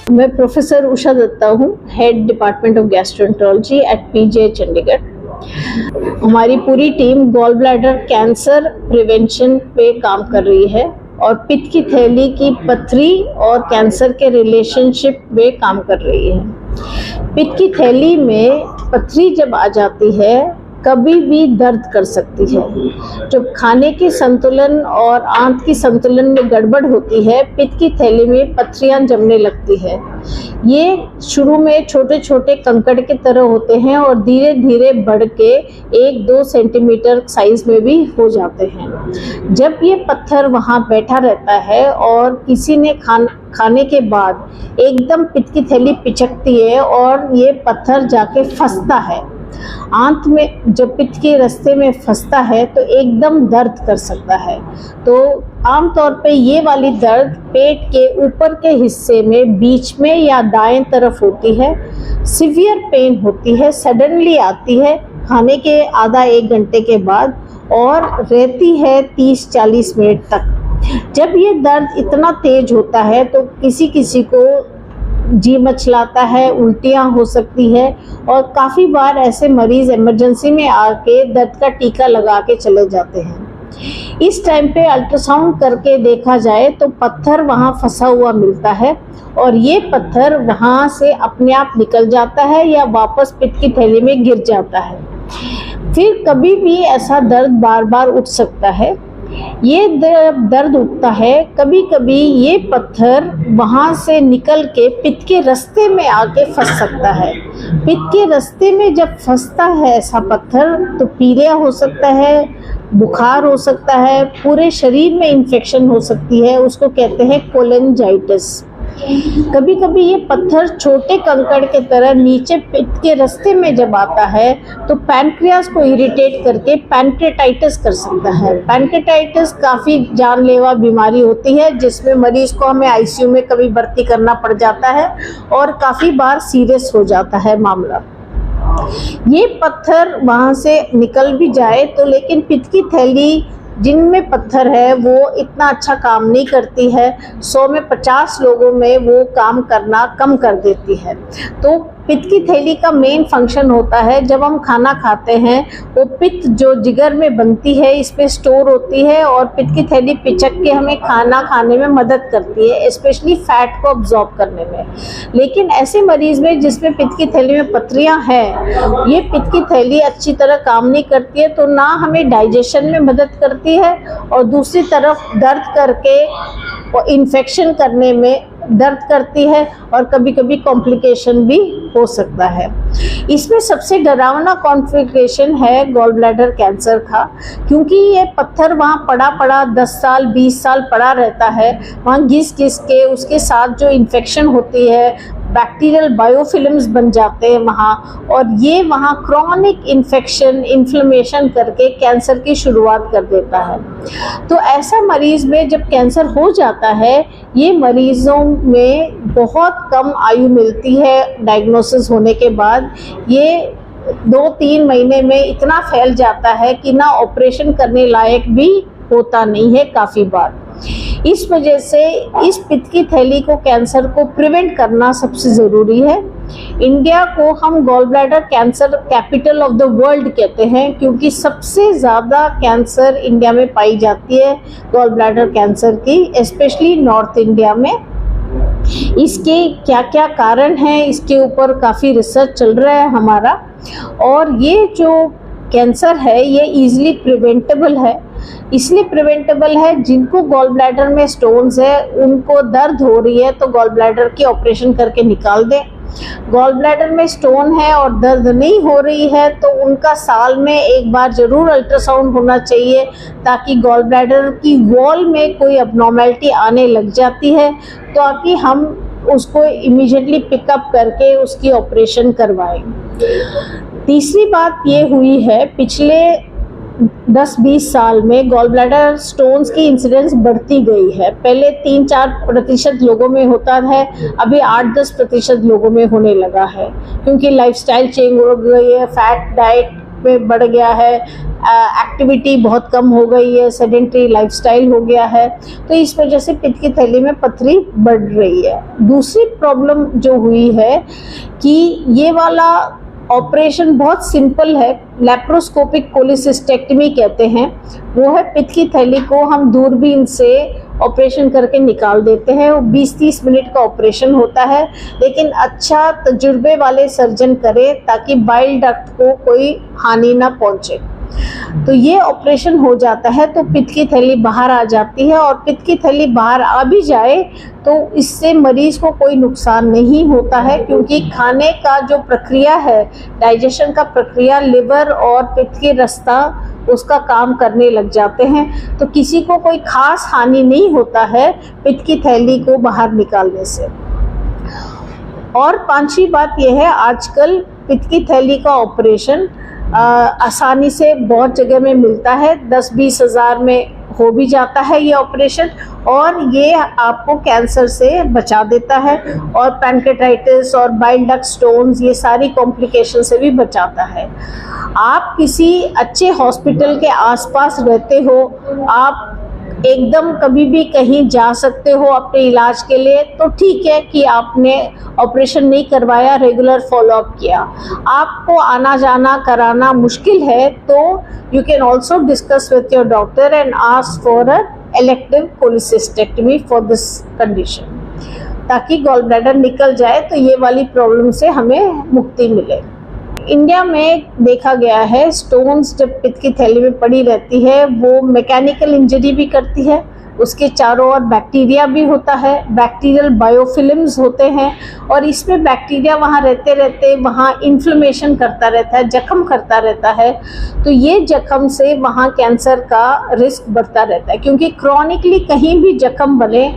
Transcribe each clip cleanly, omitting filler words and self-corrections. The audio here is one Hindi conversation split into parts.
मैं प्रोफेसर उषा दत्ता हूँ, head department of gastroenterology at PGI Chandigarh. हमारी पूरी team gall bladder cancer prevention पे काम कर रही है और पित्त की थैली की पथरी और कैंसर के रिलेशनशिप में काम कर रही है। पित्त की थैली में पथरी जब आ जाती है कभी भी दर्द कर सकती है। जब खाने के संतुलन और आंत की संतुलन में गड़बड़ होती है, पित्त की थैली में पथरियां जमने लगती है। ये शुरू में छोटे छोटे कंकड़ के तरह होते हैं और धीरे धीरे बढ़ के 1-2 सेंटीमीटर साइज में भी हो जाते हैं। जब ये पत्थर वहाँ बैठा रहता है और किसी ने खाने के बाद एकदम पित्त की थैली पिचकती है और ये पत्थर जाके फंसता है आंत में, जब पित्त के रास्ते में फंसता है तो एकदम दर्द कर सकता है। तो आमतौर पे ये वाली दर्द पेट के ऊपर के हिस्से में बीच में या दाएं तरफ होती है। सिवियर पेन होती है, सडनली आती है खाने के आधा 1 घंटे के बाद और रहती है 30-40 मिनट तक। जब ये दर्द इतना तेज होता है तो किसी किसी को जी मचलाता है, उल्टियाँ हो सकती है और काफ़ी बार ऐसे मरीज़ इमरजेंसी में आके दर्द का टीका लगा के चले जाते हैं। इस टाइम पे अल्ट्रासाउंड करके देखा जाए तो पत्थर वहाँ फंसा हुआ मिलता है और ये पत्थर वहाँ से अपने आप निकल जाता है या वापस पित्त की थैली में गिर जाता है। फिर कभी भी ऐसा दर्द बार बार उठ सकता है। ये दर्द उठता है, कभी कभी ये पत्थर वहाँ से निकल के पित्त के रास्ते में आके फंस सकता है। पित्त के रास्ते में जब फंसता है ऐसा पत्थर तो पीलिया हो सकता है, बुखार हो सकता है, पूरे शरीर में इन्फेक्शन हो सकती है, उसको कहते हैं कोलेंजाइटिस। कभी कभी ये पत्थर छोटे कंकड़ के तरह नीचे पित्त के रास्ते में जब आता है तो पैनक्रियास को इरिटेट करके पैनक्रेटाइटिस कर सकता है। पैनक्रेटाइटिस काफ़ी जानलेवा बीमारी होती है जिसमें मरीज को हमें आईसीयू में कभी भर्ती करना पड़ जाता है और काफ़ी बार सीरियस हो जाता है मामला। ये पत्थर वहाँ से निकल भी जाए तो लेकिन पित्त की थैली जिनमें पत्थर है वो इतना अच्छा काम नहीं करती है। 100 में 50 लोगों में वो काम करना कम कर देती है। तो पित्त की थैली का मेन फंक्शन होता है जब हम खाना खाते हैं वो पित्त जो जिगर में बनती है इसमें स्टोर होती है और पित्त की थैली पिचक के हमें खाना खाने में मदद करती है, स्पेशली फैट को अब्जॉर्ब करने में। लेकिन ऐसे मरीज में जिसमें पित्त की थैली में पथरियां हैं, ये पित्त की थैली अच्छी तरह काम नहीं करती है तो ना हमें डाइजेशन में मदद करती है और दूसरी तरफ दर्द करके और इन्फेक्शन करने में दर्द करती है और कभी कभी कॉम्प्लिकेशन भी हो सकता है। इसमें सबसे डरावना कॉम्प्लिकेशन है गॉल ब्लैडर कैंसर का, क्योंकि ये पत्थर वहाँ पड़ा 10 साल 20 साल पड़ा रहता है, वहाँ घिस के उसके साथ जो इन्फेक्शन होती है बैक्टीरियल बायोफिल्म्स बन जाते हैं वहाँ और ये वहाँ क्रॉनिक इन्फेक्शन इन्फ्लेमेशन करके कैंसर की शुरुआत कर देता है। तो ऐसा मरीज में जब कैंसर हो जाता है ये मरीजों में बहुत कम आयु मिलती है डायग्नोसिस होने के बाद। ये 2-3 महीने में इतना फैल जाता है कि ना ऑपरेशन करने लायक भी होता नहीं है काफ़ी बार। इस वजह से इस पित्त की थैली को कैंसर को प्रिवेंट करना सबसे ज़रूरी है। इंडिया को हम gall bladder cancer capital of the world कहते हैं क्योंकि सबसे ज़्यादा कैंसर इंडिया में पाई जाती है गॉल ब्लैडर कैंसर की, स्पेशली नॉर्थ इंडिया में। इसके क्या क्या कारण हैं इसके ऊपर काफ़ी रिसर्च चल रहा है हमारा और ये जो कैंसर है ये इजीली प्रिवेंटेबल है। इसलिए प्रिवेंटेबल है जिनको गॉल ब्लैडर में स्टोन्स है, उनको दर्द हो रही है तो गॉल ब्लैडर की ऑपरेशन करके निकाल दें। गॉल ब्लैडर में स्टोन है और दर्द नहीं हो रही है तो उनका साल में एक बार ज़रूर अल्ट्रासाउंड होना चाहिए ताकि गॉल ब्लैडर की वॉल में कोई अबनॉर्मैलिटी आने लग जाती है ताकि हम उसको इमीडिएटली पिकअप करके उसकी ऑपरेशन करवाएं। तीसरी बात ये हुई है पिछले 10-20 साल में गॉल ब्लैडर स्टोन्स की इंसिडेंस बढ़ती गई है। पहले 3-4% लोगों में होता है, अभी 8-10% लोगों में होने लगा है क्योंकि लाइफस्टाइल चेंज हो गई है, फैट डाइट में बढ़ गया है, एक्टिविटी बहुत कम हो गई है, सेडेंटरी लाइफस्टाइल हो गया है, तो इस वजह से पित्त की थैली में पथरी बढ़ रही है। दूसरी प्रॉब्लम जो हुई है कि ये वाला ऑपरेशन बहुत सिंपल है, लैप्रोस्कोपिक कोलिसिस्टेक्टमी कहते हैं। वो है पित्त की थैली को हम दूरबीन से ऑपरेशन करके निकाल देते हैं। वो 20-30 मिनट का ऑपरेशन होता है, लेकिन अच्छा तजुर्बे वाले सर्जन करे ताकि बाइल डक्ट को कोई हानि ना पहुंचे। तो ये ऑपरेशन हो जाता है तो पित्त की थैली बाहर आ जाती है, और पित्त की थैली बाहर आ भी जाए तो इससे मरीज को कोई नुकसान नहीं होता है, क्योंकि खाने का जो प्रक्रिया है, डाइजेशन का प्रक्रिया, लिवर और पित्त के रास्ता उसका काम करने लग जाते हैं, तो किसी को कोई खास हानि नहीं होता है पित्त की थैली को बाहर निकालने से। और पांचवी बात यह है, आजकल पित्त की थैली का ऑपरेशन आसानी से बहुत जगह में मिलता है, 10-20 हज़ार में हो भी जाता है ये ऑपरेशन, और ये आपको कैंसर से बचा देता है, और पैनक्रेटाइटिस और बाइल डक्ट स्टोन्स, ये सारी कॉम्प्लिकेशन से भी बचाता है। आप किसी अच्छे हॉस्पिटल के आसपास रहते हो, आप एकदम कभी भी कहीं जा सकते हो अपने इलाज के लिए, तो ठीक है कि आपने ऑपरेशन नहीं करवाया, रेगुलर फॉलोअप किया। आपको आना जाना कराना मुश्किल है तो you can also discuss with your doctor and ask for a elective cholecystectomy for this condition, ताकि गॉल ब्लैडर निकल जाए तो ये वाली प्रॉब्लम से हमें मुक्ति मिले। इंडिया में देखा गया है, स्टोन्स जब पित्त की थैली में पड़ी रहती है वो मैकेनिकल इंजरी भी करती है, उसके चारों ओर बैक्टीरिया भी होता है, बैक्टीरियल बायोफिल्म्स होते हैं, और इसमें बैक्टीरिया वहाँ रहते रहते वहाँ इन्फ्लेमेशन करता रहता है, जख्म करता रहता है, तो ये जख्म से वहाँ कैंसर का रिस्क बढ़ता रहता है, क्योंकि क्रॉनिकली कहीं भी जख्म बने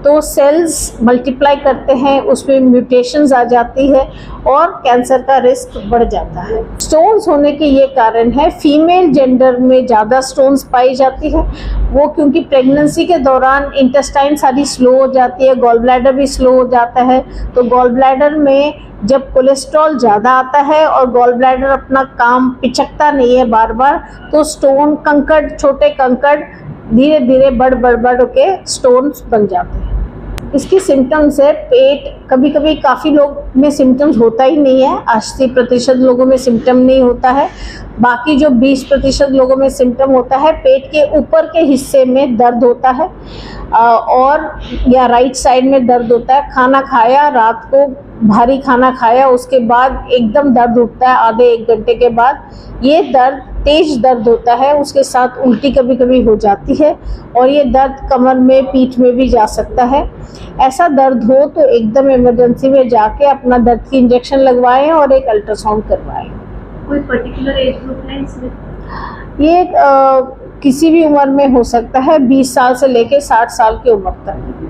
तो सेल्स मल्टीप्लाई करते हैं, उसमें म्यूटेशंस आ जाती है और कैंसर का रिस्क बढ़ जाता है। स्टोन्स होने के ये कारण है, फीमेल जेंडर में ज़्यादा स्टोन्स पाई जाती है, वो क्योंकि प्रेगनेंसी के दौरान इंटेस्टाइन सारी स्लो हो जाती है, गॉल ब्लैडर भी स्लो हो जाता है, तो गॉल ब्लैडर में जब कोलेस्ट्रॉल ज़्यादा आता है और गॉल ब्लैडर अपना काम पिचकता नहीं है बार बार, तो स्टोन कंकड़, छोटे कंकड़ धीरे धीरे बढ़ के स्टोन्स बन जाते हैं। इसकी सिम्टम्स है पेट, कभी कभी काफ़ी लोग में सिम्टम्स होता ही नहीं है, 80% लोगों में सिम्टम नहीं होता है, बाकी जो 20% लोगों में सिम्टम होता है, पेट के ऊपर के हिस्से में दर्द होता है और या राइट साइड में दर्द होता है। खाना खाया, रात को भारी खाना खाया, उसके बाद एकदम दर्द उठता है आधे 1 घंटे के बाद, ये दर्द तेज दर्द होता है, उसके साथ उल्टी कभी कभी हो जाती है, और ये दर्द कमर में, पीठ में भी जा सकता है। ऐसा दर्द हो तो एकदम इमरजेंसी में जाके अपना दर्द की इंजेक्शन लगवाएं और एक अल्ट्रासाउंड करवाएं। कोई पर्टिकुलर एज ग्रुप है इसमें? ये किसी भी उम्र में हो सकता है, 20 साल से लेके 60 साल की उम्र तक।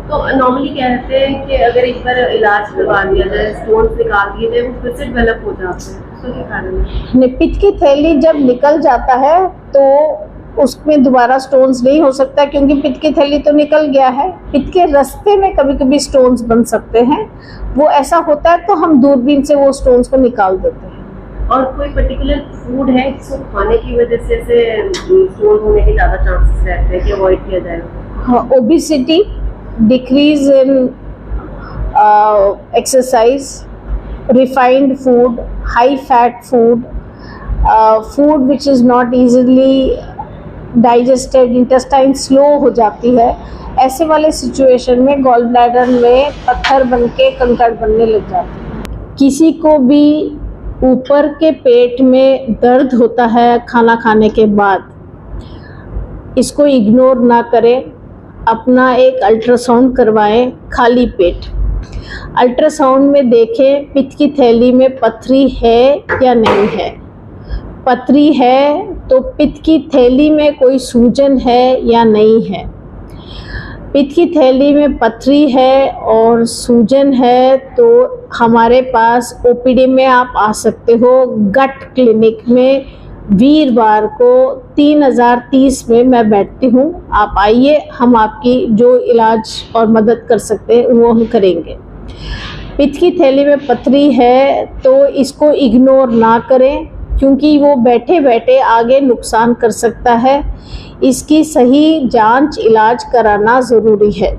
तो नॉर्मली कहते हैं कि अगर एक बार इलाज करवा दिया जाए, स्टोन निकाल दिए जाए, वो फिर से डेवलप हो जाते हैं, तो क्या कारण है? पित्त की थैली जब निकल जाता है तो उसमें दोबारा स्टोन्स नहीं हो सकता, क्योंकि पित्त की थैली तो निकल गया है। पित्त के रास्ते में कभी कभी स्टोन्स बन सकते हैं, वो ऐसा होता है तो हम दूरबीन से वो स्टोन्स को निकाल देते हैं। और कोई पर्टिकुलर फूड है जिसको खाने की वजह से स्टोन होने के ज़्यादा चांसेस रहते हैं कि अवॉइड किया जाए? हाँ, obesity, decrease in exercise, refined food, high fat food, food which is not easily digested, intestine slow हो जाती है, ऐसे वाले सिचुएशन में गॉल ब्लैडर में पत्थर बन के कंकड़ बनने लग जाते हैं। किसी को भी ऊपर के पेट में दर्द होता है खाना खाने के बाद, इसको इग्नोर ना करें, अपना एक अल्ट्रासाउंड करवाएं खाली पेट। अल्ट्रासाउंड में देखें पित्त की थैली में पथरी है या नहीं है। पथरी है तो पित्त की थैली में कोई सूजन है या नहीं है। पित्त की थैली में पथरी है और सूजन है तो हमारे पास ओपीडी में आप आ सकते हो। गट क्लिनिक में वीरवार को 3030 में मैं बैठती हूँ, आप आइए, हम आपकी जो इलाज और मदद कर सकते हैं वो हम करेंगे। पित्त की थैली में पथरी है तो इसको इग्नोर ना करें, क्योंकि वो बैठे बैठे आगे नुकसान कर सकता है। इसकी सही जांच इलाज कराना ज़रूरी है।